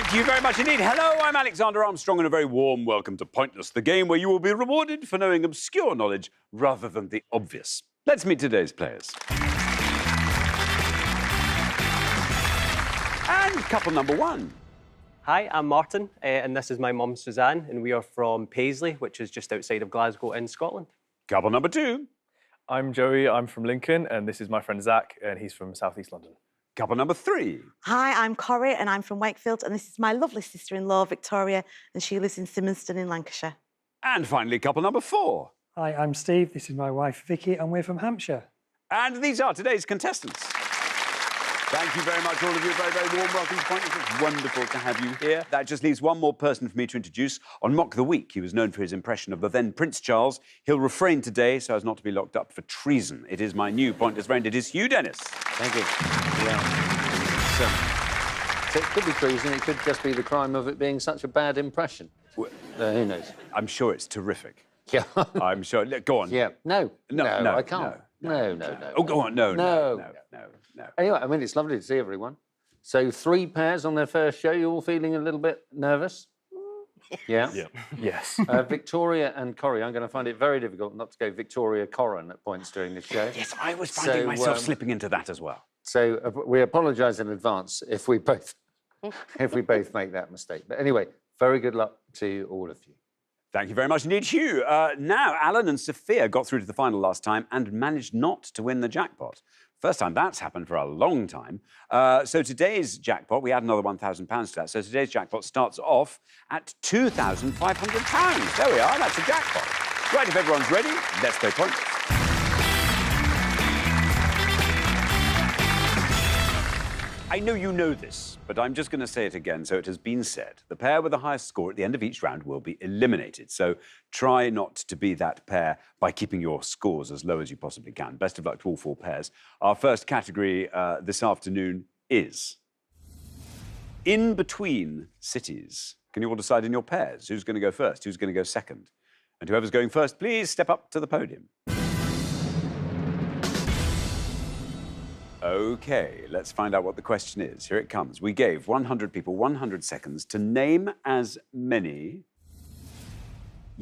Thank you very much indeed. Hello, I'm Alexander Armstrong, and a very warm welcome to Pointless, the game where you will be rewarded for knowing obscure knowledge rather than the obvious. Let's meet today's players. And couple number one. Hi, I'm Martin, and this is my mum, Suzanne, and we are from Paisley, which is just outside of Glasgow in Scotland. Couple number two. I'm Joey, I'm from Lincoln, and this is my friend Zach, and he's from South East London. Couple number three. Hi, I'm Corrie and I'm from Wakefield, and this is my lovely sister-in-law, Victoria, and she lives in Symonston in Lancashire. And finally, couple number four. Hi, I'm Steve. This is my wife, Vicky, and we're from Hampshire. And these are today's contestants. Thank you very much, all of you. Very, very warm welcome to Pointless. It's wonderful to have you here. That just leaves one more person for me to introduce. On Mock the Week, he was known for his impression of the then Prince Charles. He'll refrain today so as not to be locked up for treason. It is my new Pointless friend. It is Hugh Dennis. Thank you. Yeah. So it could be treason, it could just be the crime of it being such a bad impression. Who knows? I'm sure it's terrific. Yeah. I'm sure. Go on. Yeah. No, I can't. No. No. Oh, go on. No. Anyway, I mean, it's lovely to see everyone. So 3 pairs on their first show. You all feeling a little bit nervous? Yeah? Yeah. Yes. Victoria and Corrie, I'm going to find it very difficult not to go Victoria Corrin at points during this show. Yes, I was finding myself slipping into that as well. So we apologise in advance if we both make that mistake. But anyway, very good luck to all of you. Thank you very much indeed, Hugh. Now, Alan and Sophia got through to the final last time and managed not to win the jackpot. First time that's happened for a long time. So today's jackpot, we add another £1,000 to that. So today's jackpot starts off at £2,500. There we are, that's a jackpot. Right, if everyone's ready, let's play Pointless. I know you know this, but I'm just going to say it again so it has been said. The pair with the highest score at the end of each round will be eliminated. So try not to be that pair by keeping your scores as low as you possibly can. Best of luck to all 4 pairs. Our first category this afternoon is in between cities. Can you all decide in your pairs who's going to go first, who's going to go second? And whoever's going first, please step up to the podium. OK, let's find out what the question is. Here it comes. We gave 100 people 100 seconds to name as many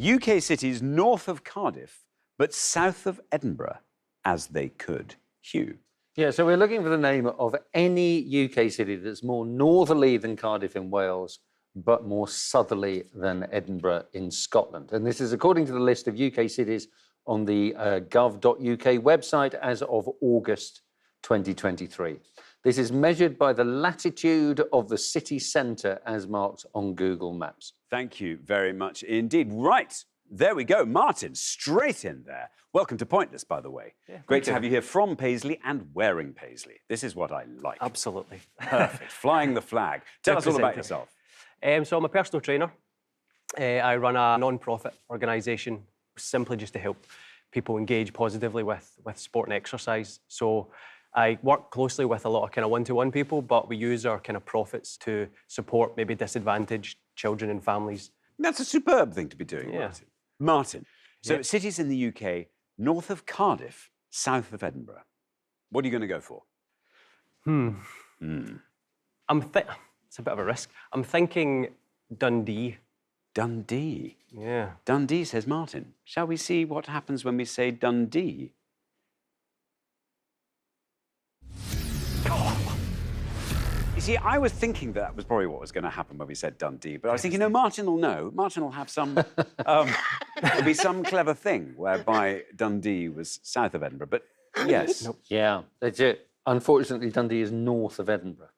UK cities north of Cardiff but south of Edinburgh as they could. Hugh. Yeah, so we're looking for the name of any UK city that's more northerly than Cardiff in Wales, but more southerly than Edinburgh in Scotland. And this is according to the list of UK cities on the gov.uk website as of August 2023. This is measured by the latitude of the city centre as marked on Google Maps. Thank you very much indeed. Right, there we go. Martin, straight in there. Welcome to Pointless, by the way. Yeah, great to have you here from Paisley and wearing Paisley. This is what I like. Absolutely. Perfect. Flying the flag. Tell us all about yourself. So I'm a personal trainer. I run a non-profit organisation simply just to help people engage positively with sport and exercise. So I work closely with a lot of kind of one-to-one people, but we use our kind of profits to support maybe disadvantaged children and families. That's a superb thing to be doing, yeah. Martin. Martin, so cities in the UK, north of Cardiff, south of Edinburgh. What are you going to go for? It's a bit of a risk. I'm thinking Dundee. Dundee? Yeah. Dundee, says Martin. Shall we see what happens when we say Dundee? You see, I was thinking that was probably what was going to happen when we said Dundee, but I was thinking, no, Martin will know. Martin will have some... there'll be some clever thing whereby Dundee was south of Edinburgh, but yes. Nope. Yeah, that's it. Unfortunately, Dundee is north of Edinburgh.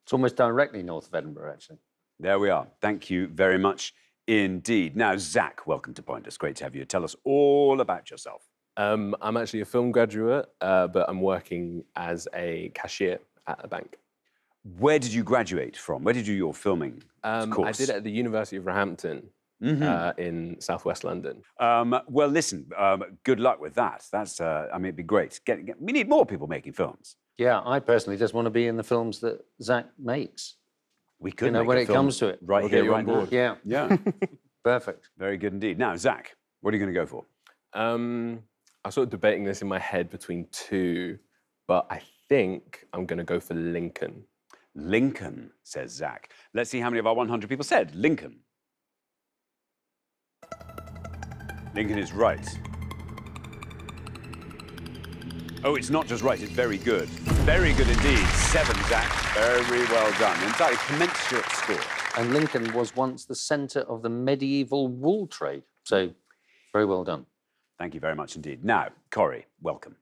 It's almost directly north of Edinburgh, actually. There we are. Thank you very much indeed. Now, Zach, welcome to Pointless. Great to have you. Tell us all about yourself. I'm actually a film graduate, but I'm working as a cashier at a bank. Where did you graduate from? Where did you do your filming course? I did it at the University of Roehampton in southwest London. Well, listen, good luck with that. That's, I mean, it'd be great. We need more people making films. Yeah, I personally just want to be in the films that Zach makes. We could, when it comes to it. Right here, right now. Yeah. Yeah. Perfect. Very good indeed. Now, Zach, what are you going to go for? I'm sort of debating this in my head between 2, but I think I'm going to go for Lincoln. Lincoln, says Zach. Let's see how many of our 100 people said Lincoln. Lincoln is right. Oh, it's not just right, it's very good. Very good indeed. 7, Zach. Very well done. Entirely commensurate score. And Lincoln was once the centre of the medieval wool trade. So, very well done. Thank you very much indeed. Now, Corrie, welcome.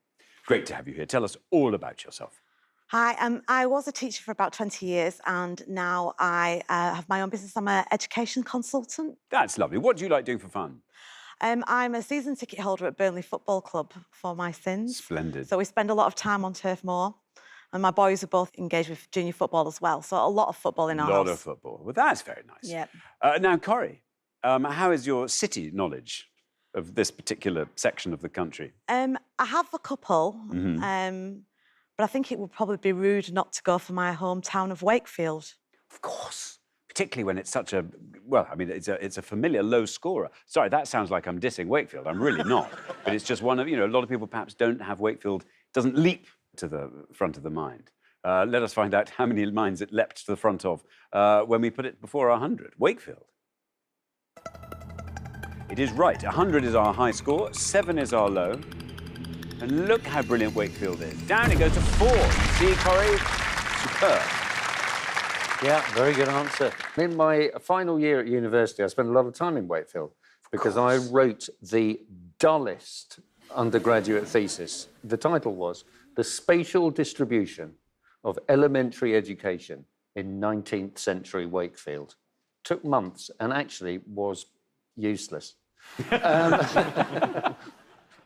Great to have you here. Tell us all about yourself. Hi, I was a teacher for about 20 years and now I have my own business. I'm an education consultant. That's lovely. What do you like doing for fun? I'm a season ticket holder at Burnley Football Club for my sins. Splendid. So we spend a lot of time on Turf Moor. And my boys are both engaged with junior football as well. So a lot of football in our house. A lot of football. Well, that's very nice. Yeah. Now, Corrie, how is your city knowledge of this particular section of the country? I have a couple, but I think it would probably be rude not to go for my hometown of Wakefield. Of course. Particularly when it's such a, well, I mean, it's a familiar low scorer. Sorry, that sounds like I'm dissing Wakefield. I'm really not. But it's just one of, a lot of people perhaps don't have Wakefield, doesn't leap to the front of the mind. Let us find out how many minds it leapt to the front of when we put it before 100. Wakefield. It is right. 100 is our high score, 7 is our low. And look how brilliant Wakefield is. Down it goes to 4. You see, Corrie? Superb. Yeah, very good answer. In my final year at university, I spent a lot of time in Wakefield because I wrote the dullest undergraduate thesis. The title was The Spatial Distribution of Elementary Education in 19th Century Wakefield. Took months and actually was useless.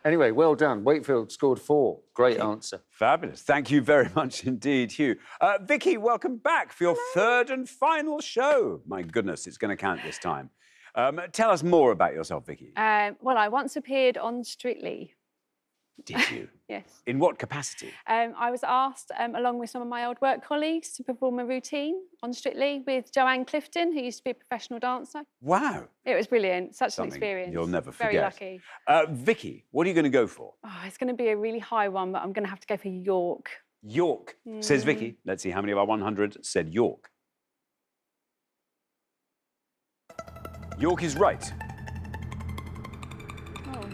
Anyway, well done. Wakefield scored 4. Great answer. Fabulous. Thank you very much indeed, Hugh. Vicky, welcome back for your third and final show. My goodness, it's going to count this time. Tell us more about yourself, Vicky. Well, I once appeared on Strictly. Did you? Yes. In what capacity? I was asked, along with some of my old work colleagues, to perform a routine on Strictly with Joanne Clifton, who used to be a professional dancer. Wow. It was brilliant. Such Something an experience. you'll never Very forget. lucky. Vicky, what are you going to go for? Oh, it's going to be a really high one, but I'm going to have to go for York. York, says Vicky. Let's see how many of our 100 said York. York is right. Oh.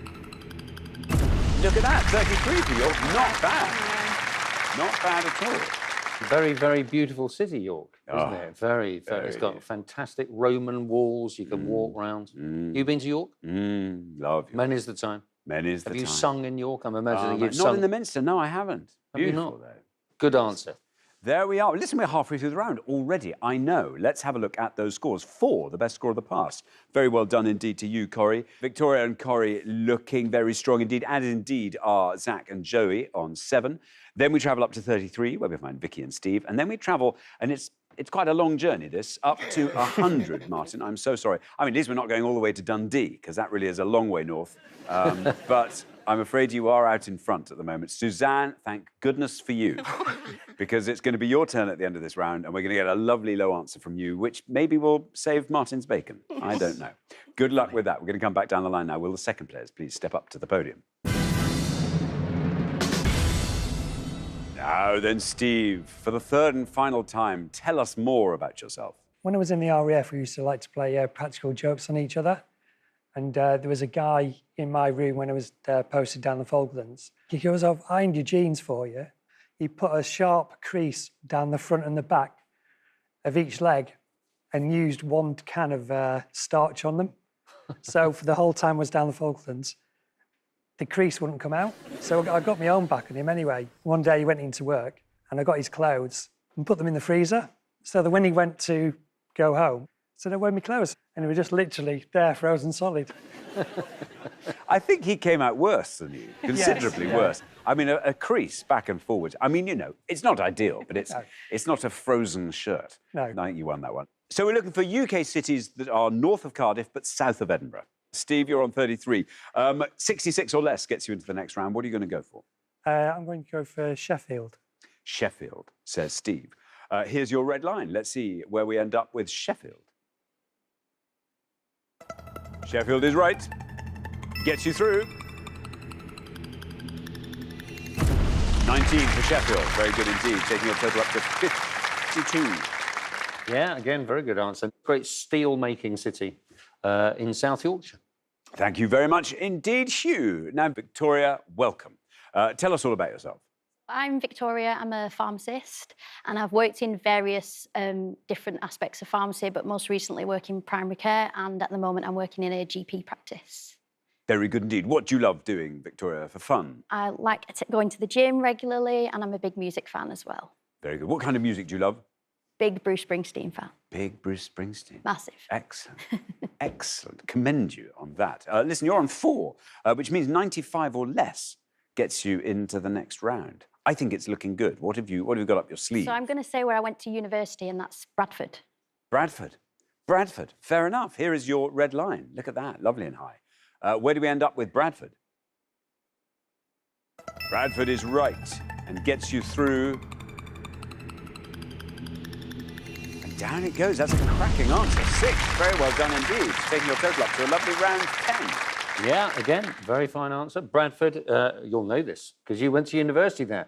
Look at that, 33 for York. Not bad. Not bad at all. Very, very beautiful city, York, isn't Oh, it? Very, very. It's got fantastic Roman walls. You can walk round. You been to York? Love York. Many's the time. Many's the Have time. you sung in York? I'm imagining you've Not sung. in the Minster. No, I haven't. Have you Beautiful, not? though. Good answer. There we are. Listen, we're halfway through the round already. I know. Let's have a look at those scores. 4, the best score of the past. Very well done indeed to you, Corrie. Victoria and Corrie looking very strong indeed, and indeed are Zach and Joey on 7. Then we travel up to 33, where we find Vicky and Steve. And then we travel, and it's quite a long journey, this, up to 100, Martin. I'm so sorry. I mean, at least we're not going all the way to Dundee, because that really is a long way north. But I'm afraid you are out in front at the moment. Suzanne, thank goodness for you, because it's going to be your turn at the end of this round, and we're going to get a lovely low answer from you, which maybe will save Martin's bacon. I don't know. Good luck with that. We're going to come back down the line now. Will the second players please step up to the podium? Now then, Steve, for the third and final time, tell us more about yourself. When I was in the RAF, we used to like to play practical jokes on each other. And there was a guy in my room when I was posted down the Falklands. He goes, I've ironed your jeans for you. He put a sharp crease down the front and the back of each leg and used 1 can of starch on them. So for the whole time I was down the Falklands, the crease wouldn't come out. So I got my own back on him anyway. One day he went into work and I got his clothes and put them in the freezer. So that when he went to go home, I said, where are my clothes? And they were just literally there, frozen solid. I think he came out worse than you, considerably worse. I mean, a crease back and forward. I mean, it's not ideal, but it's not a frozen shirt. No. I think you won that one. So we're looking for UK cities that are north of Cardiff but south of Edinburgh. Steve, you're on 33. 66 or less gets you into the next round. What are you going to go for? I'm going to go for Sheffield. Sheffield, says Steve. Here's your red line. Let's see where we end up with Sheffield. Sheffield is right. Gets you through. 19 for Sheffield. Very good indeed, taking your total up to 50. 62. Yeah, again, very good answer. Great steel-making city in South Yorkshire. Thank you very much indeed, Hugh. Now, Victoria, welcome. Tell us all about yourself. I'm Victoria, I'm a pharmacist, and I've worked in various different aspects of pharmacy, but most recently working in primary care, and at the moment I'm working in a GP practice. Very good indeed. What do you love doing, Victoria, for fun? I like going to the gym regularly, and I'm a big music fan as well. Very good. What kind of music do you love? Big Bruce Springsteen fan. Big Bruce Springsteen. Massive. Excellent. Excellent. Commend you on that. Listen, you're on 4, which means 95 or less gets you into the next round. I think it's looking good. What have you got up your sleeve? So I'm going to say where I went to university, and that's Bradford. Bradford. Bradford. Fair enough. Here is your red line. Look at that. Lovely and high. Where do we end up with Bradford? Bradford is right and gets you through. And down it goes. That's a cracking answer. 6. Very well done indeed. Taking your total up to a lovely round 10. Yeah, again, very fine answer. Bradford, you'll know this because you went to university there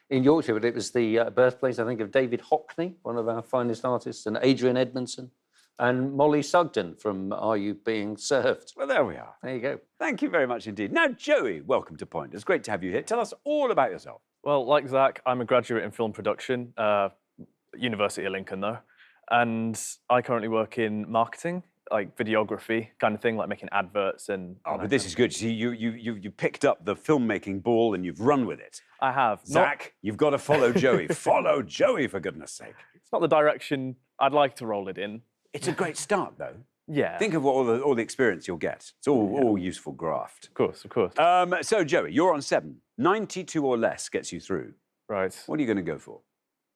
in Yorkshire, but it was the birthplace, I think, of David Hockney, one of our finest artists, and Adrian Edmondson, and Molly Sugden from Are You Being Served? Well, there we are. There you go. Thank you very much indeed. Now, Joey, welcome to Point. It's great to have you here. Tell us all about yourself. Well, like Zach, I'm a graduate in film production, University of Lincoln, though. And I currently work in marketing, like videography kind of thing, like making adverts and... Oh, but this is good. See, you picked up the filmmaking ball and you've run with it. I have. Zach, you've got to follow Joey. Follow Joey, for goodness sake. It's not the direction I'd like to roll it in. It's a great start, though. Yeah. Think of all the experience you'll get. It's all useful graft. Of course, of course. So, Joey, you're on 7. 92 or less gets you through. Right. What are you going to go for?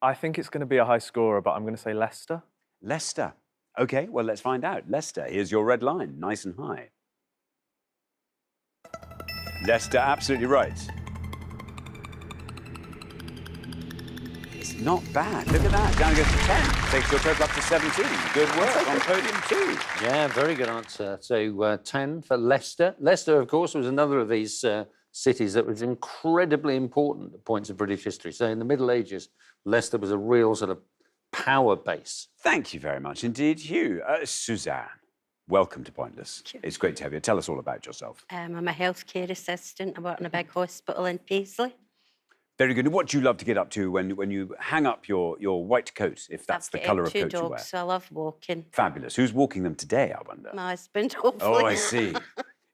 I think it's going to be a high scorer, but I'm going to say Leicester. Leicester. OK, well, let's find out. Leicester, here's your red line, nice and high. Leicester, absolutely right. It's not bad. Look at that. Down goes to 10. Takes your total up to 17. Good work on podium 2. Yeah, very good answer. So 10 for Leicester. Leicester, of course, was another of these cities that was incredibly important at points of British history. So in the Middle Ages, Leicester was a real sort of power base. Thank you very much indeed, Hugh. Suzanne, welcome to Pointless. It's great to have you. Tell us all about yourself. I'm a healthcare assistant. I work in a big hospital in Paisley. Very good. What do you love to get up to when you hang up your white coat, if that's the colour of coat you wear? So I love walking. Fabulous. Who's walking them today, I wonder? My husband, hopefully. Oh, I see.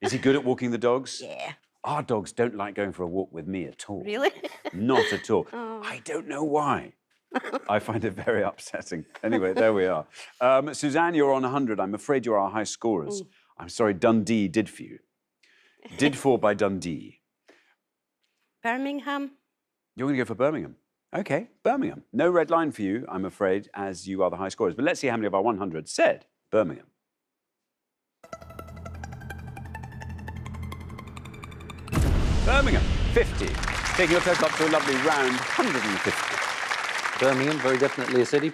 Is he good at walking the dogs? Yeah. Our dogs don't like going for a walk with me at all. Really? Not at all. Oh. I don't know why. I find it very upsetting. Anyway, there we are. Suzanne, you're on 100. I'm afraid you're our high scorers. I'm sorry, Dundee did for you. Did for by Dundee. Birmingham. You're going to go for Birmingham. OK, Birmingham. No red line for you, I'm afraid, as you are the high scorers. But let's see how many of our 100 said Birmingham. Birmingham, 50. Taking your total up to a lovely round 150. Birmingham, very definitely a city.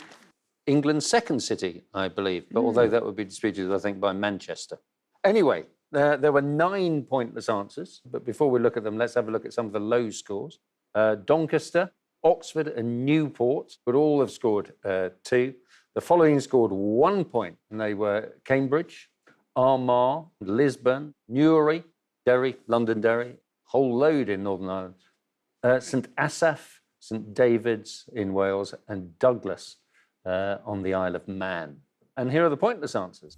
England's second city, I believe. But although that would be disputed, I think, by Manchester. Anyway, there were 9 pointless answers. But before we look at them, let's have a look at some of the low scores. Doncaster, Oxford and Newport would all have scored 2. The following scored 1 point, and they were Cambridge, Armagh, Lisbon, Newry, Derry, Londonderry, whole load in Northern Ireland, St Asaph, St David's in Wales, and Douglas on the Isle of Man. And here are the pointless answers.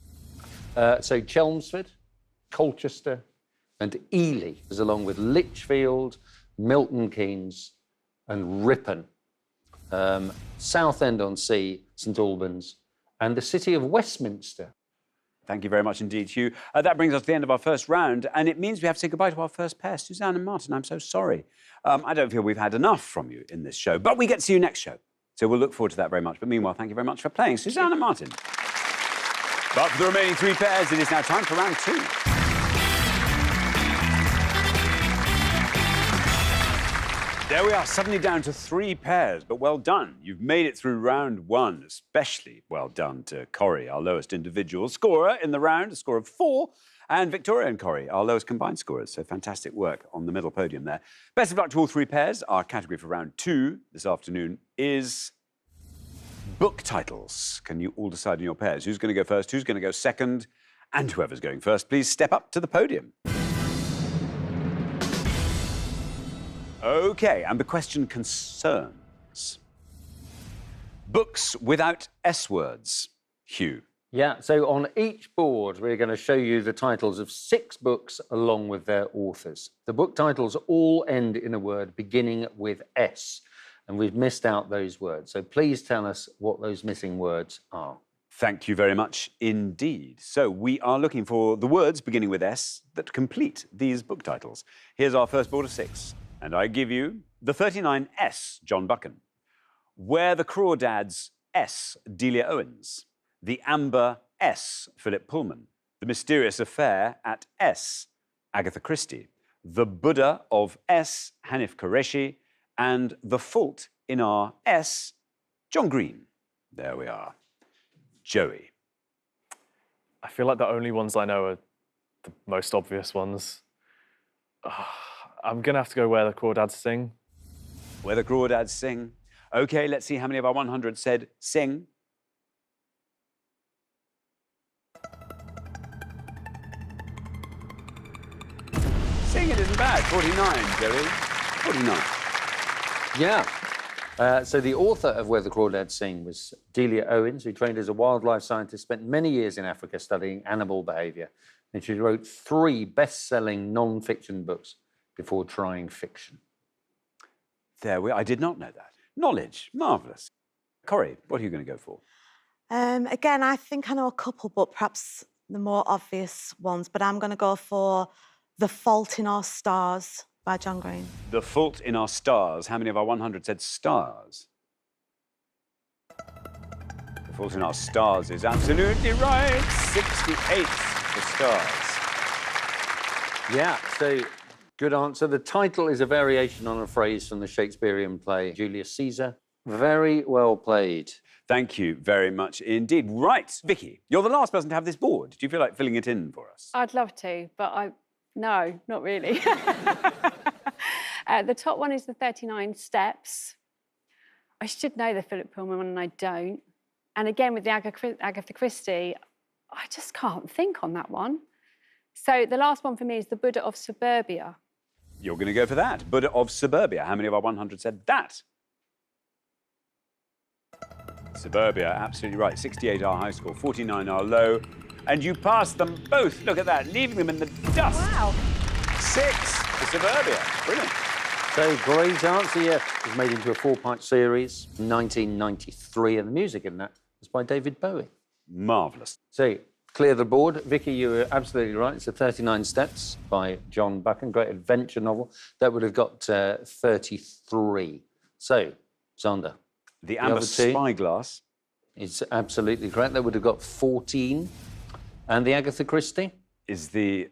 So Chelmsford, Colchester, and Ely, along with Lichfield, Milton Keynes, and Ripon. Southend-on-Sea, St Albans, and the city of Westminster. Thank you very much indeed, Hugh. That brings us to the end of our first round, and it means we have to say goodbye to our first pair, Suzanne and Martin. I'm so sorry. I don't feel we've had enough from you in this show, but we get to see you next show. So we'll look forward to that very much. But meanwhile, thank you very much for playing, Suzanne and Martin. But for the remaining 3 pairs, it is now time for round 2. There we are, suddenly down to 3 pairs, but well done. You've made it through round 1, especially well done to Corrie, our lowest individual scorer in the round, a score of 4, and Victoria and Corrie, our lowest combined scorers. So fantastic work on the middle podium there. Best of luck to all 3 pairs. Our category for round 2 this afternoon is book titles. Can you all decide in your pairs? Who's going to go first? Who's going to go second? And whoever's going first, please step up to the podium. OK, and the question concerns books without S words. Hugh. Yeah, so on each board, we're going to show you the titles of 6 books along with their authors. The book titles all end in a word beginning with S, and we've missed out those words. So please tell us what those missing words are. Thank you very much indeed. So we are looking for the words beginning with S that complete these book titles. Here's our first board of 6, and I give you the 39S, John Buchan. Where the Crawdads, S, Delia Owens. The Amber, S, Philip Pullman. The Mysterious Affair at S, Agatha Christie. The Buddha of S, Hanif Qureshi. And The Fault in Our S, John Green. There we are. Joey. I feel like the only ones I know are the most obvious ones. I'm going to have to go Where the Crawdads Sing. Where the Crawdads Sing. OK, let's see how many of our 100 said sing. Sing it isn't bad. 49, Joey. 49. Yeah. So the author of Where the Crawdads Sing was Delia Owens, who trained as a wildlife scientist, spent many years in Africa studying animal behaviour. And she wrote 3 best-selling non-fiction books before trying fiction. There we are. I did not know that. Knowledge. Marvellous. Corrie, what are you going to go for? Again, I think I know a couple, but perhaps the more obvious ones. But I'm going to go for The Fault in Our Stars by John Green. The Fault in Our Stars. How many of our 100 said stars? The Fault in Our Stars is absolutely right. 68 for stars. Yeah, so good answer. The title is a variation on a phrase from the Shakespearean play Julius Caesar. Very well played. Thank you very much indeed. Right, Vicky, you're the last person to have this board. Do you feel like filling it in for us? I'd love to, but no, not really. The top one is the 39 Steps. I should know the Philip Pullman one, and I don't. And again, with the Agatha Christie, I just can't think on that one. So the last one for me is the Buddha of Suburbia. You're going to go for that. Buddha of Suburbia. How many of our 100 said that? Suburbia, absolutely right. 68 our high score, 49 our low. And you passed them both. Look at that, leaving them in the dust. Wow. 6 for Suburbia. Brilliant. So great answer. Yeah, it was made into a 4-part series in 1993, and the music in that was by David Bowie. Marvellous. So clear the board. Vicky, you were absolutely right. It's the 39 Steps by John Buchan, great adventure novel. That would have got 33. So, Xander. The Amber Spyglass. It's absolutely correct. That would have got 14. And the Agatha Christie? Is the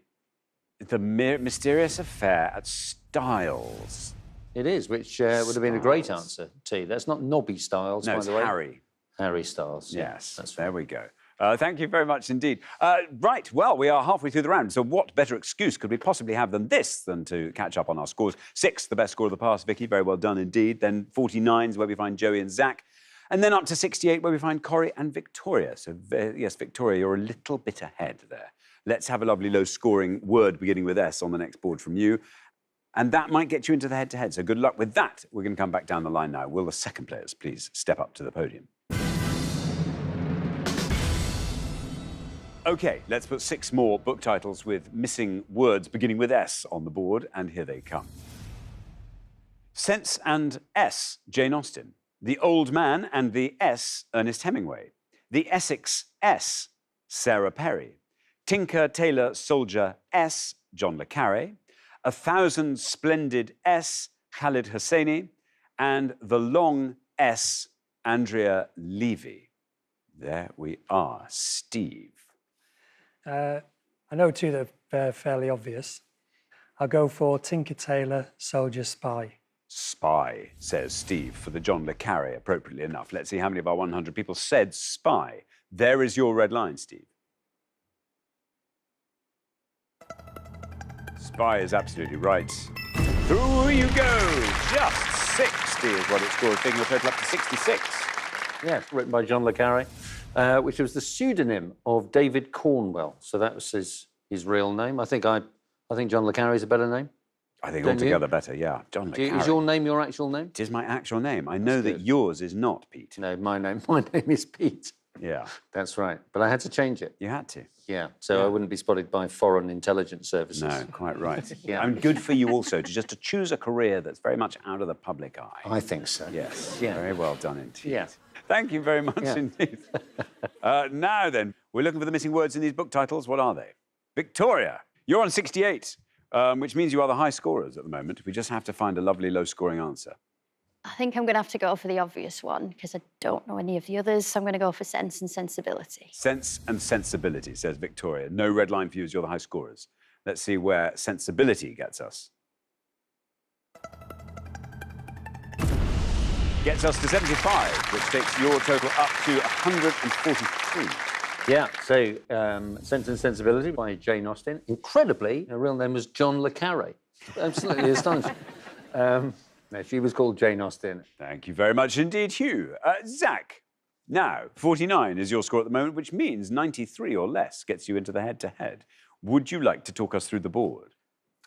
Mysterious Affair at Styles. It is, which would have been a great answer, too. That's not Nobby Styles, no, by it's the way. Harry. Harry Styles. Yes, that's there we go. Thank you very much indeed. Right, well, we are halfway through the round, so what better excuse could we possibly have than this, than to catch up on our scores? 6, the best score of the past, Vicky, very well done indeed. Then 49 is where we find Joey and Zach. And then up to 68, where we find Corrie and Victoria. So, yes, Victoria, you're a little bit ahead there. Let's have a lovely low-scoring word beginning with S on the next board from you. And that might get you into the head-to-head, so good luck with that. We're going to come back down the line now. Will the second players please step up to the podium? OK, let's put 6 more book titles with missing words beginning with S on the board, and here they come. Sense and S, Jane Austen. The Old Man and the S, Ernest Hemingway. The Essex S, Sarah Perry. Tinker, Tailor, Soldier S, John le Carré. 1,000 Splendid S, Khalid Hosseini. And The Long S, Andrea Levy. There we are. Steve. I know 2 that are fairly obvious. I'll go for Tinker, Tailor, Soldier, Spy. Spy, says Steve, for the John le Carré, appropriately enough. Let's see how many of our 100 people said spy. There is your red line, Steve. Spy is absolutely right. Through you go. Just 60 is what it scored, taking your total up to 66. Yeah, written by John le Carré, which was the pseudonym of David Cornwell. So that was his real name. I think John le Carré is a better name. I think Don't you? altogether better, yeah. John le Carré. Is your name your actual name? It is my actual name. I know that yours is not, Pete. No, my name is Pete. Yeah. That's right. But I had to change it. You had to. Yeah, so I wouldn't be spotted by foreign intelligence services. No, quite right. Yeah. And good for you also to choose a career that's very much out of the public eye. I think so. Yes. Yeah. Very well done indeed. Yeah. Thank you very much indeed. Now then, we're looking for the missing words in these book titles. What are they? Victoria, you're on 68, which means you are the high scorers at the moment. We just have to find a lovely low-scoring answer. I think I'm going to have to go for the obvious one because I don't know any of the others. So I'm going to go for Sense and Sensibility. Sense and sensibility, says Victoria. No red line for you as you're the high scorers. Let's see where sensibility gets us. Gets us to 75, which takes your total up to 143. Yeah, so Sense and Sensibility by Jane Austen. Incredibly, her real name was John le Carré. Absolutely astonishing. No, she was called Jane Austen. Thank you very much indeed, Hugh. Zach, now, 49 is your score at the moment, which means 93 or less gets you into the head-to-head. Would you like to talk us through the board?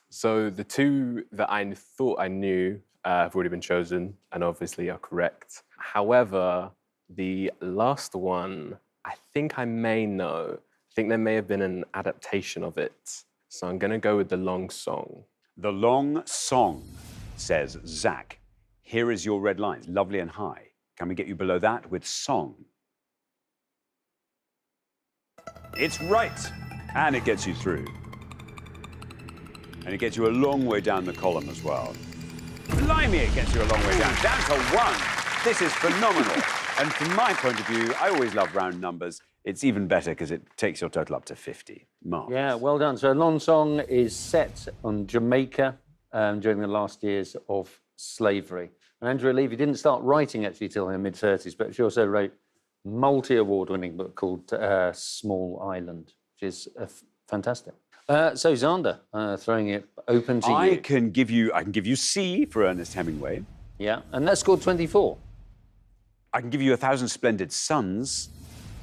So the two that I thought I knew have already been chosen and obviously are correct. However, the last one, I think I may know. I think there may have been an adaptation of it. So I'm going to go with The Long Song. The Long Song, says Zach. Here is your red line, lovely and high. Can we get you below that with song? It's right, and it gets you through. And it gets you a long way down the column as well. Blimey, it gets you a long way down to 1. This is phenomenal. And from my point of view, I always love round numbers. It's even better because it takes your total up to 50. Mark. Yeah, well done. So Long Song is set on Jamaica during the last years of slavery. And Andrea Levy didn't start writing actually till her mid-30s, but she also wrote a multi-award-winning book called Small Island, which is fantastic. So Xander, throwing it open to you. I can give you C for Ernest Hemingway. Yeah, and that scored 24. I can give you 1,000 Splendid Suns.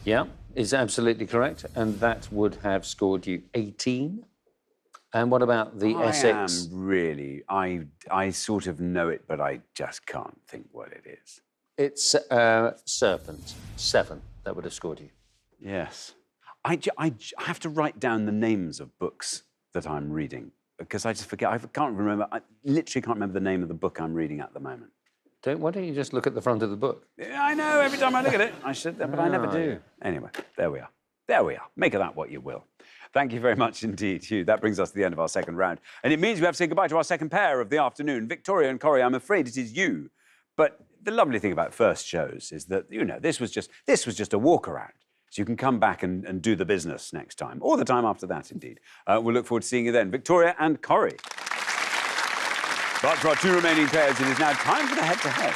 Yeah, is absolutely correct. And that would have scored you 18. And what about the Essex? I sort of know it, but I just can't think what it is. It's Serpent, 7. That would have scored you. Yes. I have to write down the names of books that I'm reading because I just forget. I literally can't remember the name of the book I'm reading at the moment. Why don't you just look at the front of the book? Yeah, I know, every time I look at it, I should, but I never do. Anyway, there we are. There we are. Make of that what you will. Thank you very much indeed, Hugh. That brings us to the end of our second round. And it means we have to say goodbye to our second pair of the afternoon. Victoria and Corrie, I'm afraid it is you. But the lovely thing about first shows is that, you know, this was just a walk around. So you can come back and do the business next time, or the time after that, indeed. We'll look forward to seeing you then. Victoria and Corrie. But for our two remaining pairs, it is now time for the head-to-head.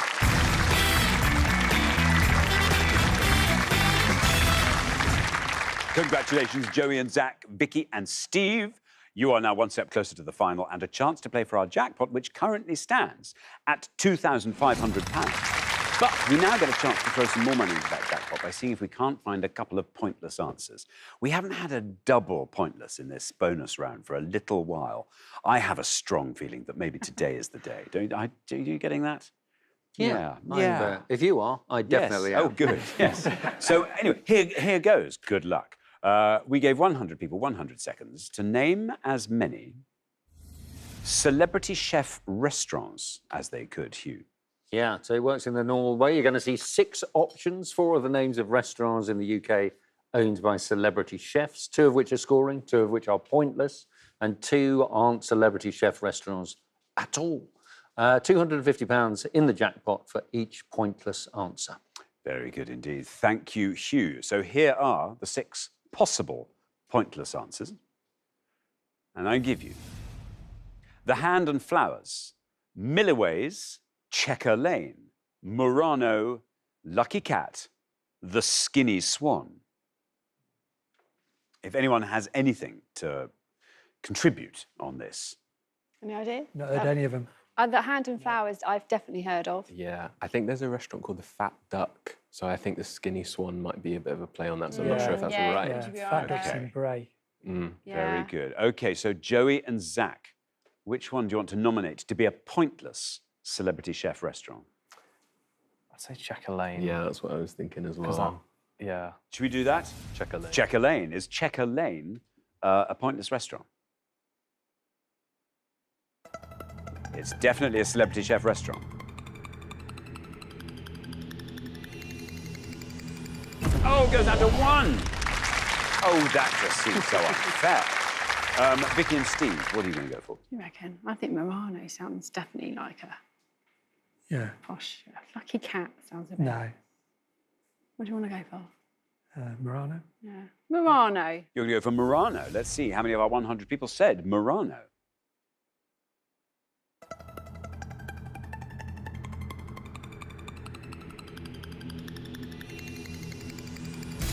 Congratulations, Joey and Zach, Vicky and Steve. You are now one step closer to the final and a chance to play for our jackpot, which currently stands at £2,500. But we now get a chance to throw some more money into that jackpot by seeing if we can't find a couple of pointless answers. We haven't had a double pointless in this bonus round for a little while. I have a strong feeling that maybe today is the day. Are you getting that? Yeah. If you are, I definitely am. Oh, good. Yes. So anyway, here goes. Good luck. We gave 100 people 100 seconds to name as many celebrity chef restaurants as they could, Hugh. Yeah, so it works in the normal way. You're going to see 6 options. 4 are the names of restaurants in the UK owned by celebrity chefs, 2 of which are scoring, 2 of which are pointless, and 2 aren't celebrity chef restaurants at all. £250 in the jackpot for each pointless answer. Very good indeed. Thank you, Hugh. So here are the 6 possible pointless answers. And I give you The Hand and Flowers, Milliways, Checker Lane, Murano, Lucky Cat, The Skinny Swan. If anyone has anything to contribute on this. Any idea? Not heard any of them. The Hand and Flowers, I've definitely heard of. Yeah, I think there's a restaurant called the Fat Duck. So I think the Skinny Swan might be a bit of a play on that. So I'm not sure if that's Yeah, right. would Yeah, you be Fat alright Ducks there? in Bray. Mm. Very Yeah. good. Okay, so Joey and Zach, which one do you want to nominate to be a pointless celebrity chef restaurant? I'd say Checker Lane. Yeah, that's what I was thinking as 'Cause well. yeah. Should we do that? Checker Lane. Checker Lane. Is Checker Lane a pointless restaurant? It's definitely a celebrity chef restaurant. Oh, goes down to 1. Oh, that just seems so unfair. Vicky and Steve, what are you going to go for? You reckon? I think Murano sounds definitely like a Yeah. posh, lucky cat sounds a bit. No. What do you want to go for? Murano. Yeah. Murano. You're going to go for Murano. Let's see how many of our 100 people said Murano.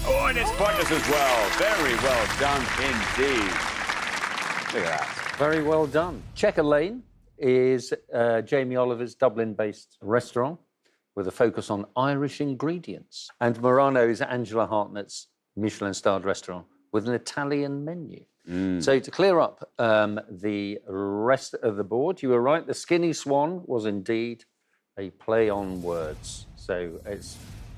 Oh, and it's pointless as well. Very well done indeed. Look at that. Very well done. Checker Lane is Jamie Oliver's Dublin-based restaurant with a focus on Irish ingredients. And Murano is Angela Hartnett's Michelin-starred restaurant with an Italian menu. So to clear up the rest of the board, you were right. The Skinny Swan was indeed a play on words. So it's,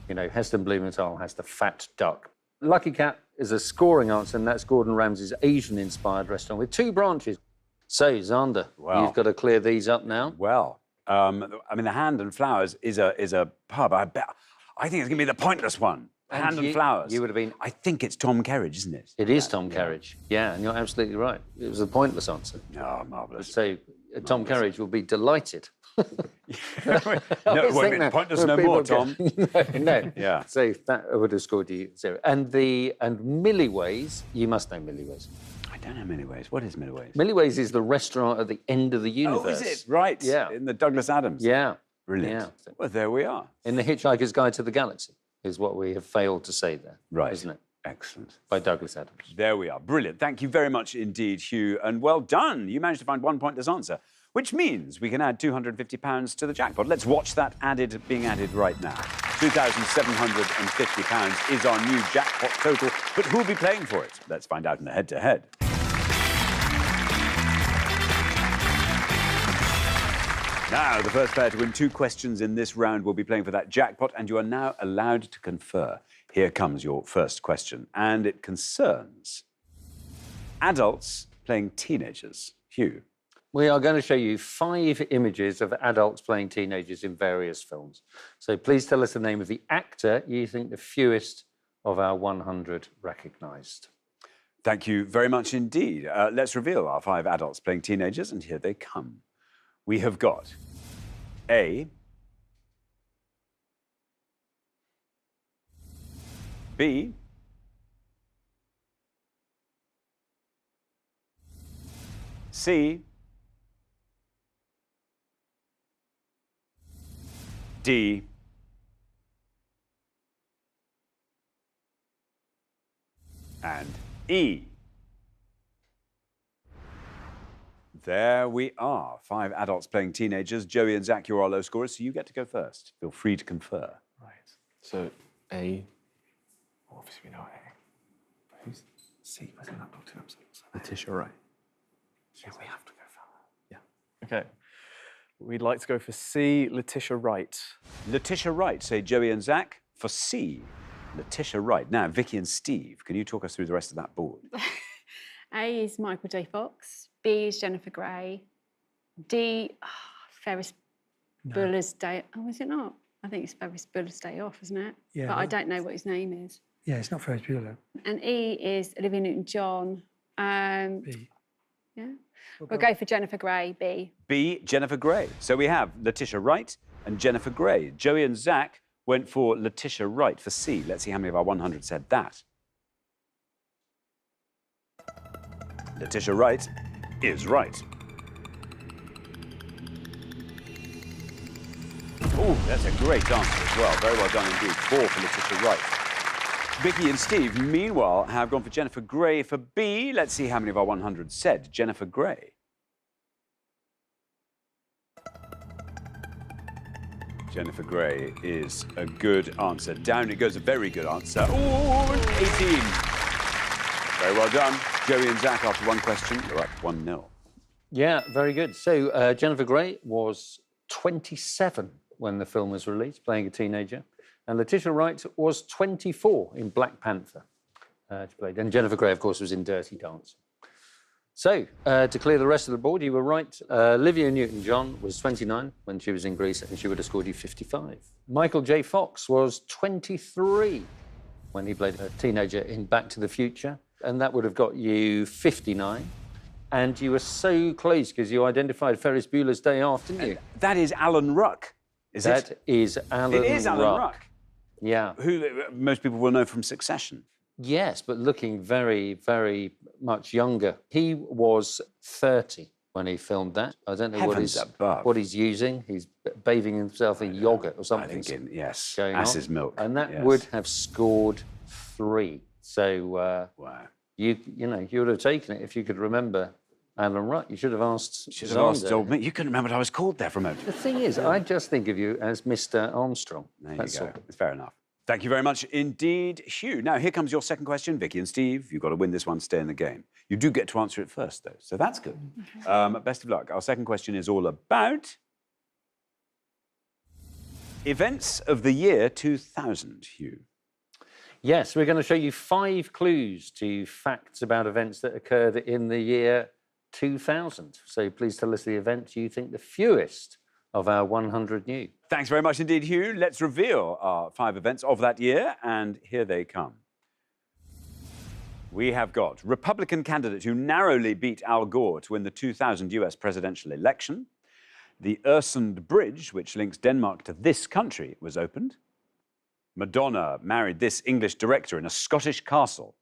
you know, Heston Blumenthal has the Fat Duck. Lucky Cat is a scoring answer, and that's Gordon Ramsay's Asian-inspired restaurant with 2 branches. So, Xander, Wow. you've got to clear these up now. Well, I mean, the Hand and Flowers is a pub. I think it's going to be the pointless one. Hand and Flowers. You would have been. I think it's Tom Kerridge, isn't it? It is Tom Kerridge. Yeah, and you're absolutely right. It was a pointless answer. Oh, marvellous. So Tom Kerridge will be delighted. No, wait a minute, pointless no more, Tom. no. Yeah. So that would have scored you 0. And Milliways, you must know Milliways. I don't know Milliways. What is Milliways? Milliways is the restaurant at the end of the universe. Oh, is it? Right. Yeah. In the Douglas Adams. Yeah. Brilliant. Yeah. Well, there we are. In The Hitchhiker's Guide to the Galaxy is what we have failed to say there. Right. Isn't it? Excellent. By Douglas Adams. There we are. Brilliant. Thank you very much indeed, Hugh. And well done. You managed to find 1 pointless answer, which means we can add £250 to the jackpot. Let's watch that being added right now. £2,750 is our new jackpot total, but who'll be playing for it? Let's find out in the head-to-head. Now, the first player to win 2 questions in this round will be playing for that jackpot, and you are now allowed to confer. Here comes your first question, and it concerns adults playing teenagers. Hugh. We are going to show you 5 images of adults playing teenagers in various films. So please tell us the name of the actor you think the fewest of our 100 recognised. Thank you very much indeed. Let's reveal our 5 adults playing teenagers, and here they come. We have got A, B, C, D, and E. There we are. 5 adults playing teenagers. Joey and Zach, you're our low scorers, so you get to go first. Feel free to confer. Right. So A. Obviously we know A. But who's C? Where's that Dr. Letitia Wright. Yeah, we have to go for her. Yeah. Okay. We'd like to go for C, Letitia Wright. Letitia Wright, say Joey and Zach. For C, Letitia Wright. Now, Vicky and Steve, can you talk us through the rest of that board? A is Michael J. Fox. B is Jennifer Grey. D, Ferris Buller's Day. Oh, is it not? I think it's Ferris Buller's Day Off, isn't it? Yeah, But I well- don't know what his name is. Yeah, it's not Ferris Bueller. And E is Olivia Newton-John. B. Yeah. We'll go for Jennifer Grey, B. B, Jennifer Grey. So we have Letitia Wright and Jennifer Grey. Joey and Zach went for Letitia Wright for C. Let's see how many of our 100 said that. Letitia Wright is right. Oh, that's a great answer as well. Very well done indeed. 4 for Letitia Wright. Vicky and Steve, meanwhile, have gone for Jennifer Grey for B. Let's see how many of our 100 said Jennifer Grey. Jennifer Gray is a good answer. Down it goes, a very good answer. Oh, 18. Very well done. Joey and Zach, after one question, you're up 1-0. Yeah, very good. So Jennifer Gray was 27 when the film was released, playing a teenager. And Letitia Wright was 24 in Black Panther. She played. And Jennifer Gray, of course, was in Dirty Dancing. So, to clear the rest of the board, you were right. Olivia Newton-John was 29 when she was in Grease, and she would have scored you 55. Michael J. Fox was 23 when he played a teenager in Back to the Future, and that would have got you 59. And you were so close because you identified Ferris Bueller's Day Off, didn't you? That is Alan Ruck, is it? That is Alan Ruck. It is Alan Ruck. Yeah. Who most people will know from Succession. Yes, but looking very, very much younger. He was 30 when he filmed that. I don't know what he's using. He's bathing himself in yogurt or something. I think, yes, going ass's on. milk. And that would have scored 3. So, wow. You know, you would have taken it if you could remember Alan Ruck. You should have asked. Should have asked old me. You couldn't remember what I was called there for a moment. The thing is, I just think of you as Mr. Armstrong. There you go. It's fair enough. Thank you very much indeed, Hugh. Now, here comes your second question. Vicky and Steve, you've got to win this one, stay in the game. You do get to answer it first, though, so that's good. Best of luck. Our second question is all about events of the year 2000, Hugh. Yes, we're going to show you 5 clues to facts about events that occurred in the year 2000. So please tell us the event you think the fewest of our 100 knew. Thanks very much indeed, Hugh. Let's reveal our 5 events of that year, and here they come. We have got Republican candidate who narrowly beat Al Gore to win the 2000 US presidential election. The Øresund Bridge, which links Denmark to this country, was opened. Madonna married this English director in a Scottish castle.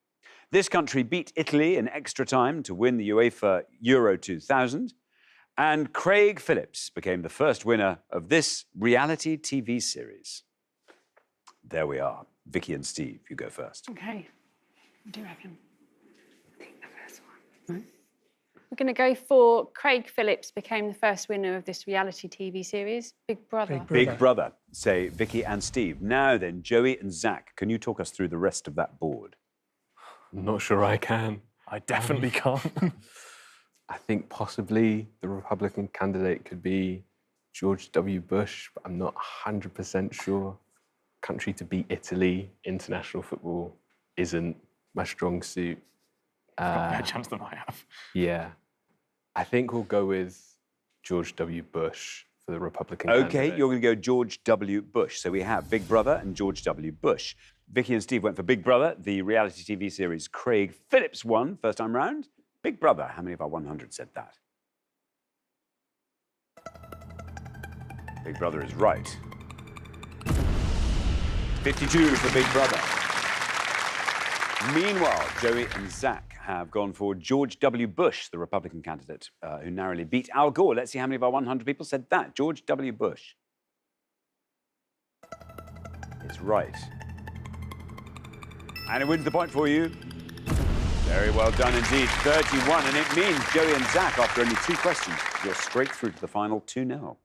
This country beat Italy in extra time to win the UEFA Euro 2000. And Craig Phillips became the first winner of this reality TV series. There we are. Vicky and Steve, you go first. OK. What do you reckon? I think the first one. We're going to go for Craig Phillips became the first winner of this reality TV series, Big Brother. Big Brother, say Vicky and Steve. Now then, Joey and Zach, can you talk us through the rest of that board? I'm not sure I can. I definitely can't. I think possibly the Republican candidate could be George W. Bush, but I'm not 100% sure. Country to beat Italy, international football isn't my strong suit. Got a better chance than I have. Yeah. I think we'll go with George W. Bush for the Republican candidate. OK, you're going to go George W. Bush. So we have Big Brother and George W. Bush. Vicky and Steve went for Big Brother, the reality TV series Craig Phillips won first time round. Big Brother, how many of our 100 said that? Big Brother is right. 52 for Big Brother. Meanwhile, Joey and Zach have gone for George W. Bush, the Republican candidate, who narrowly beat Al Gore. Let's see how many of our 100 people said that. George W. Bush. It's right. And it wins the point for you. Very well done indeed. 31, and it means Joey and Zach, after only 2 questions, you're straight through to the final 2-0.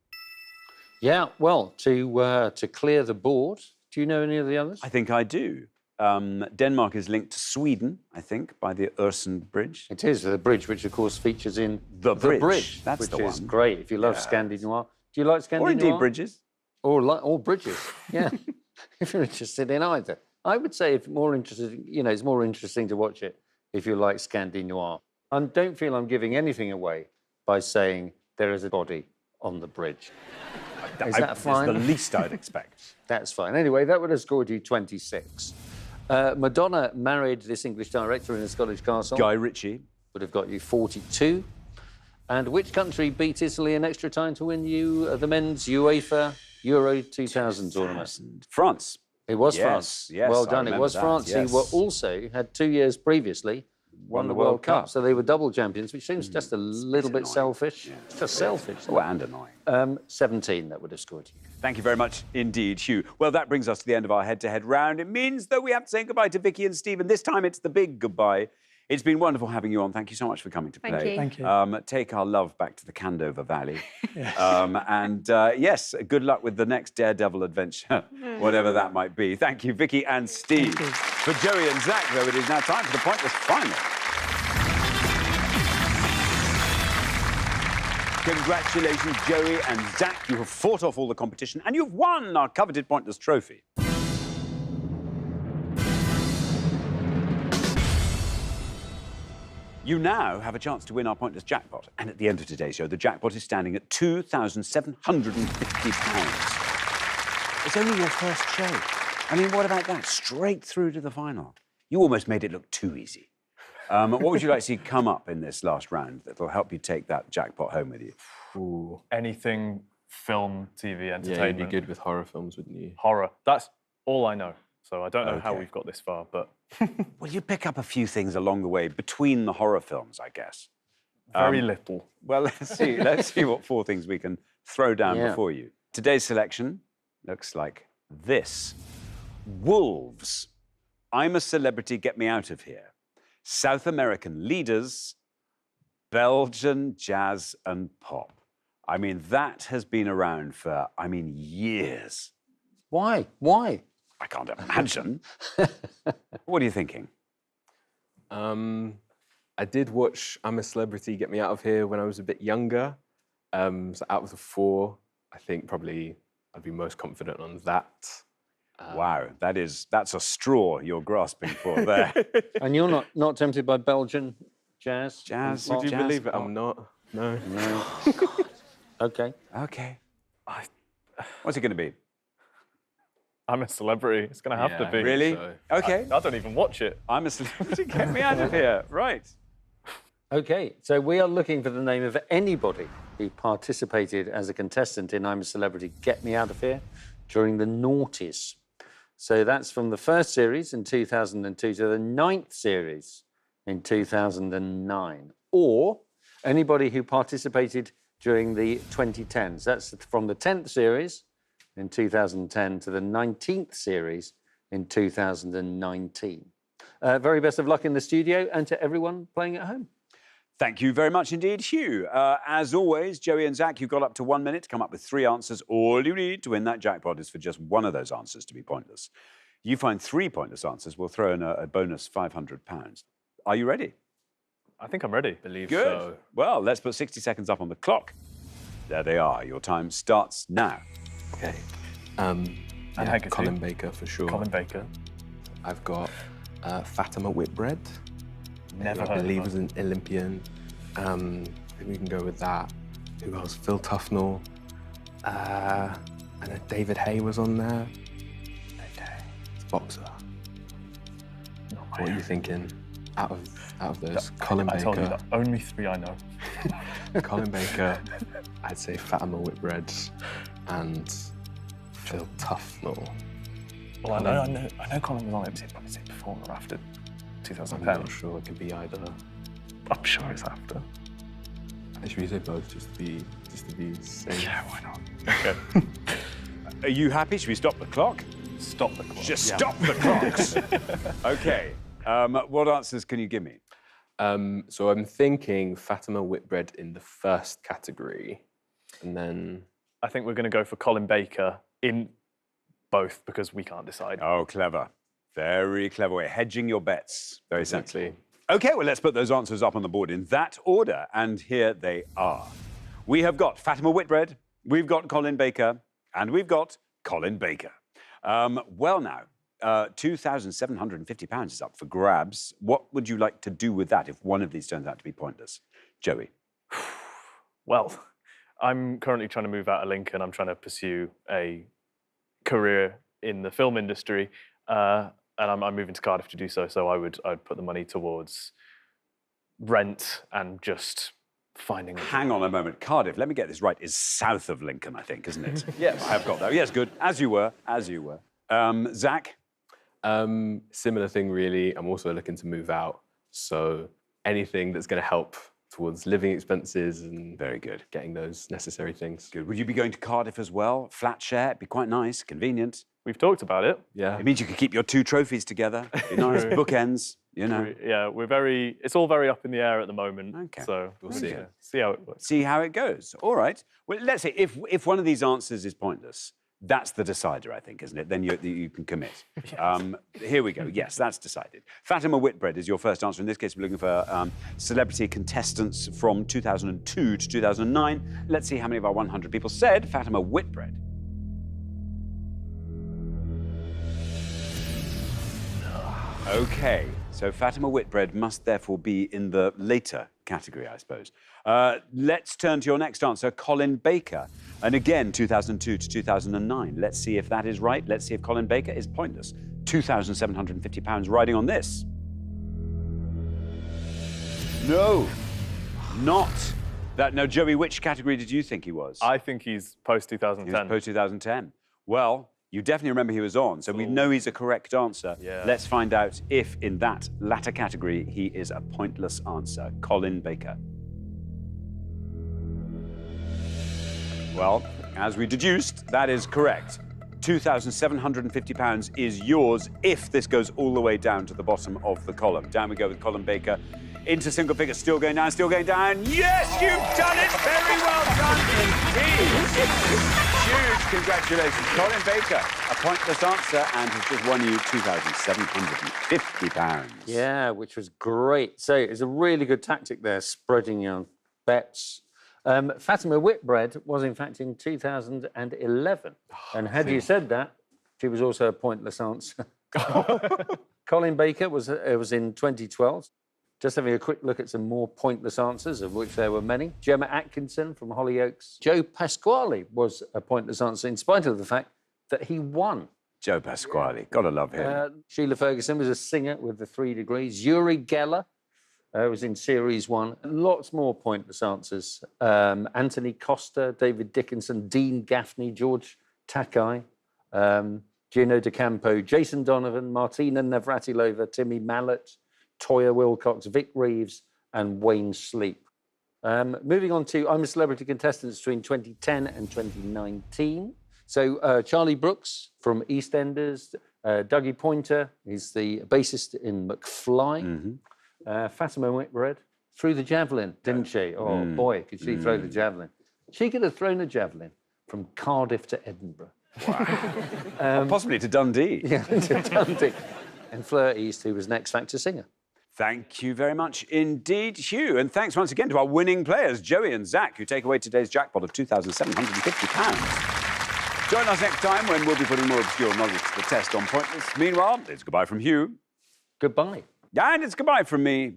Yeah, well, to clear the board, do you know any of the others? I think I do. Denmark is linked to Sweden, I think, by the Øresund Bridge. It is the bridge, which of course features in The Bridge. That's which the is one. great if you love Scandi Noir. Do you like Scandi Noir? Or indeed bridges. Or bridges, yeah. If you're interested in either, I would say if more interested, it's more interesting to watch it if you like Scandi Noir. I don't feel I'm giving anything away by saying there is a body on the bridge. Is that fine? It's the least I'd expect. That's fine. Anyway, that would have scored you 26. Madonna married this English director in a Scottish castle. Guy Ritchie. Would have got you 42. And which country beat Italy in extra time to win you the men's UEFA Euro 2000 tournament? France. It was Yes, France. yes, Well I done. It remember was that, France yes. who were also had 2 years previously won the World Cup. So they were double champions, which seems just a little bit annoying. selfish. Yeah. It's just selfish. Oh, and annoying. 17, that would have scored you. Thank you very much indeed, Hugh. Well, that brings us to the end of our head-to-head round. It means, though, we have to say goodbye to Vicky and Steve, and this time it's the big goodbye. It's been wonderful having you on. Thank you so much for coming to Thank play. you. Thank you. Take our love back to the Candover Valley. Yes. Yes, good luck with the next daredevil adventure, whatever that might be. Thank you, Vicky and Steve. Thank you. For Joey and Zach, though, it is now time for the Pointless Final. Congratulations, Joey and Zach. You have fought off all the competition and you've won our coveted Pointless trophy. You now have a chance to win our Pointless jackpot. And at the end of today's show, the jackpot is standing at £2,750. It's only your first show. I mean, what about that? Straight through to the final. You almost made it look too easy. What would you like to see come up in this last round that'll help you take that jackpot home with you? Ooh. Anything film, TV, Yeah, entertainment. you'd be good with horror films, wouldn't you? Horror. That's all I know. So I don't know how Okay. we've got this far, but Well, you pick up a few things along the way between the horror films, I guess. very little. Well, let's see. Let's see what 4 things we can throw down Yeah. before you. Today's selection looks like this. Wolves. I'm a Celebrity, Get Me Out of Here. South American Leaders. Belgian Jazz and Pop. I mean, that has been around for, years. Why? Why? I can't imagine. What are you thinking? I did watch I'm a Celebrity, Get Me Out of Here when I was a bit younger. So out of the 4, I think probably I'd be most confident on that. Wow, that's a straw you're grasping for there. And you're not tempted by Belgian jazz? Jazz, and pop? Would you Jazz believe it? pop. I'm not. No. No. Okay. Okay. What's it going to be? I'm a Celebrity. It's going to have to Yeah, be. Really? So- Okay. I don't even watch it. I'm a Celebrity, Get Me Out of Here. Right. Okay, so we are looking for the name of anybody who participated as a contestant in I'm a Celebrity, Get Me Out of Here during the noughties. So that's from the first series in 2002 to the 9th series in 2009. Or anybody who participated during the 2010s. That's from the 10th series in 2010 to the 19th series in 2019. Very best of luck in the studio and to everyone playing at home. Thank you very much indeed, Hugh. As always, Joey and Zach, you've got up to 1 minute to come up with 3 answers. All you need to win that jackpot is for just one of those answers to be pointless. You find 3 pointless answers, we'll throw in a bonus £500. Are you ready? I think I'm ready. Believe Good. so. Well, let's put 60 seconds up on the clock. There they are. Your time starts now. Okay. Haggerty. Colin Baker for sure. Colin Baker. I've got Fatima Whitbread. Never I heard of believe her. was an Olympian. Maybe we can go with that. Who else? Phil Tufnell. And then David Hay was on there. It's boxer. What are you thinking? Out of those, Colin I Baker. told you that only 3 I know. Colin Baker. I'd say Fatima Whitbread and Phil Tufnell. Well, I know Colin was on it. Is it before or after I'm 2010? not sure. It could be either. I'm sure it's after. Should we say both just to be safe? Yeah, why not? Okay. Are you happy? Should we stop the clock? Stop the clock. Just stop the clocks. Okay. What answers can you give me? So I'm thinking Fatima Whitbread in the first category, and then I think we're going to go for Colin Baker in both because we can't decide. Oh, clever. Very clever way. Hedging your bets. Very exactly. sensible. Okay, well, let's put those answers up on the board in that order. And here they are. We have got Fatima Whitbread, we've got Colin Baker, and we've got Colin Baker. Well now, £2,750 is up for grabs. What would you like to do with that if one of these turns out to be pointless? Joey? Well, I'm currently trying to move out of Lincoln. I'm trying to pursue a career in the film industry, and I'm moving to Cardiff to do so. So I'd put the money towards rent and just finding a Hang on a moment. Cardiff, let me get this right, is south of Lincoln, I think, isn't it? Yes. I have got that. Yes, good. As you were. Zach? Similar thing, really. I'm also looking to move out, so anything that's going to help towards living expenses and Very good. getting those necessary things. Good. Would you be going to Cardiff as well? Flat share? It'd be quite nice, convenient. We've talked about it. Yeah. It means you could keep your 2 trophies together. Be nice bookends, you know. It's all very up in the air at the moment. Okay. So We'll see. See how it works. See how it goes. All right. Well, let's say if one of these answers is pointless, that's the decider, I think, isn't it? Then you can commit. Here we go. Yes, that's decided. Fatima Whitbread is your first answer. In this case, we're looking for celebrity contestants from 2002 to 2009. Let's see how many of our 100 people said Fatima Whitbread. Okay, so Fatima Whitbread must therefore be in the later category, I suppose. Let's turn to your next answer, Colin Baker. And again, 2002 to 2009. Let's see if that is right. Let's see if Colin Baker is pointless. £2,750 riding on this. No, not that. No, Joey, which category did you think he was? I think he's post 2010. He was post 2010. Well, you definitely remember he was on, so we know he's a correct answer. Yeah. Let's find out if, in that latter category, he is a pointless answer. Colin Baker. Well, as we deduced, that is correct. £2,750 is yours if this goes all the way down to the bottom of the column. Down we go with Colin Baker. Into single figures, still going down, still going down. Yes, you've done it! Very well done indeed. Huge congratulations. Colin Baker, a pointless answer, and has just won you £2,750. Yeah, which was great. So it's a really good tactic there, spreading your bets. Fatima Whitbread was, in fact, in 2011. And had you said that, she was also a pointless answer. Colin Baker was in 2012. Just having a quick look at some more pointless answers, of which there were many. Gemma Atkinson from Hollyoaks. Joe Pasquale was a pointless answer, in spite of the fact that he won. Joe Pasquale, gotta love him. Sheila Ferguson was a singer with the 3 degrees. Yuri Geller was in Series 1. Lots more pointless answers. Anthony Costa, David Dickinson, Dean Gaffney, George Takai, Gino DeCampo, Jason Donovan, Martina Navratilova, Timmy Mallet, Toya Wilcox, Vic Reeves, and Wayne Sleep. Moving on to I'm a Celebrity contestants between 2010 and 2019. So Charlie Brooks from EastEnders, Dougie Pointer, he's the bassist in McFly. Fatima Whitbread threw the javelin, didn't she? Oh boy, could she throw the javelin. She could have thrown a javelin from Cardiff to Edinburgh. Wow. Possibly to Dundee. Yeah, to Dundee. And Fleur East, who was an X Factor singer. Thank you very much indeed, Hugh. And thanks once again to our winning players, Joey and Zach, who take away today's jackpot of £2,750. Join us next time when we'll be putting more obscure knowledge to the test on Pointless. Meanwhile, it's goodbye from Hugh. Goodbye. And it's goodbye from me.